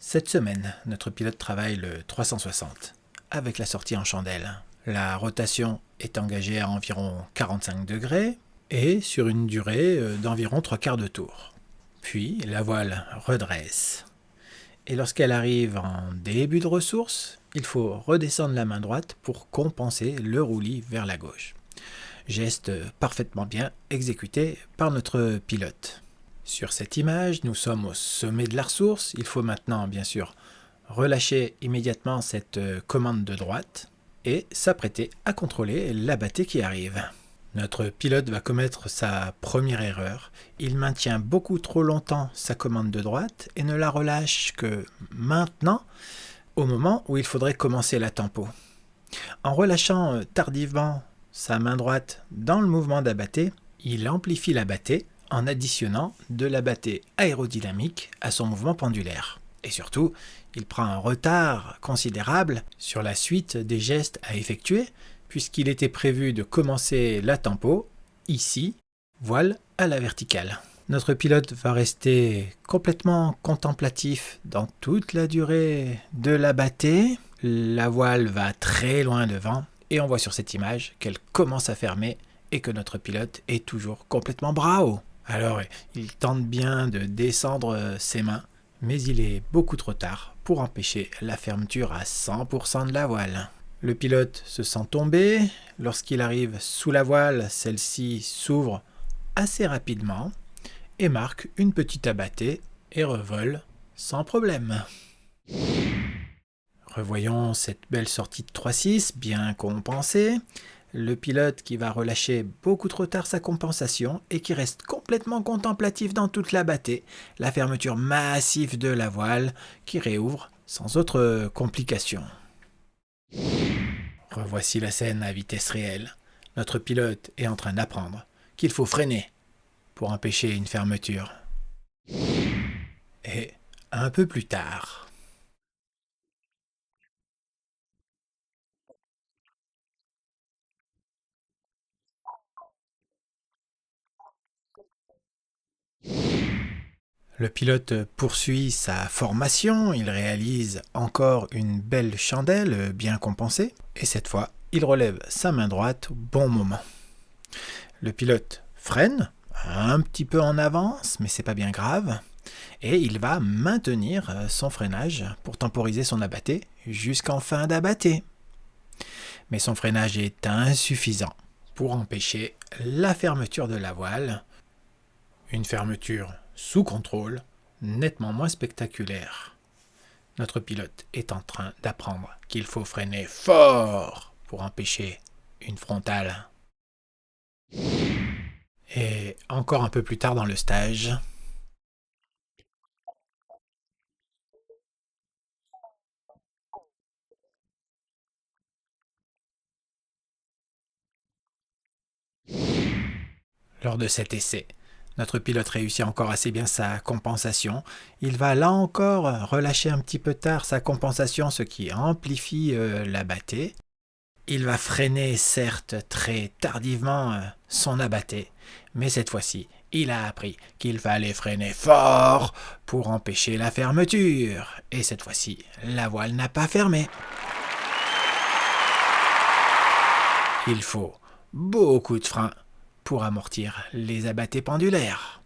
Cette semaine, notre pilote travaille le 360 avec la sortie en chandelle. La rotation est engagée à environ 45 degrés et sur une durée d'environ 3/4 de tour. Puis la voile redresse. Et lorsqu'elle arrive en début de ressource, il faut redescendre la main droite pour compenser le roulis vers la gauche. Geste parfaitement bien exécuté par notre pilote. Sur cette image, nous sommes au sommet de la ressource. Il faut maintenant, bien sûr, relâcher immédiatement cette commande de droite et s'apprêter à contrôler la battée qui arrive. Notre pilote va commettre sa première erreur. Il maintient beaucoup trop longtemps sa commande de droite et ne la relâche que maintenant, au moment où il faudrait commencer la tempo. En relâchant tardivement sa main droite dans le mouvement d'abattée, il amplifie la battée en additionnant de la battée aérodynamique à son mouvement pendulaire. Et surtout, il prend un retard considérable sur la suite des gestes à effectuer, puisqu'il était prévu de commencer la tempo, ici, voile à la verticale. Notre pilote va rester complètement contemplatif dans toute la durée de la battée. La voile va très loin devant, et on voit sur cette image qu'elle commence à fermer et que notre pilote est toujours complètement bras haut. Alors, il tente bien de descendre ses mains, mais il est beaucoup trop tard pour empêcher la fermeture à 100% de la voile. Le pilote se sent tomber. Lorsqu'il arrive sous la voile, celle-ci s'ouvre assez rapidement et marque une petite abattée et revole sans problème. Revoyons cette belle sortie de 3-6, bien compensée. Le pilote qui va relâcher beaucoup trop tard sa compensation et qui reste complètement contemplatif dans toute la battée. La fermeture massive de la voile qui réouvre sans autre complication. Revoici la scène à vitesse réelle. Notre pilote est en train d'apprendre qu'il faut freiner pour empêcher une fermeture. Et un peu plus tard... Le pilote poursuit sa formation, il réalise encore une belle chandelle bien compensée, et cette fois, il relève sa main droite au bon moment. Le pilote freine, un petit peu en avance, mais c'est pas bien grave, et il va maintenir son freinage pour temporiser son abattée jusqu'en fin d'abattée. Mais son freinage est insuffisant pour empêcher la fermeture de la voile, une fermeture sous contrôle, nettement moins spectaculaire. Notre pilote est en train d'apprendre qu'il faut freiner fort pour empêcher une frontale. Et encore un peu plus tard dans le stage, lors de cet essai, notre pilote réussit encore assez bien sa compensation. Il va là encore relâcher un petit peu tard sa compensation, ce qui amplifie la battée. Il va freiner certes très tardivement son abattée, mais cette fois-ci, il a appris qu'il fallait freiner fort pour empêcher la fermeture. Et cette fois-ci, la voile n'a pas fermé. Il faut beaucoup de frein pour amortir les abattées pendulaires.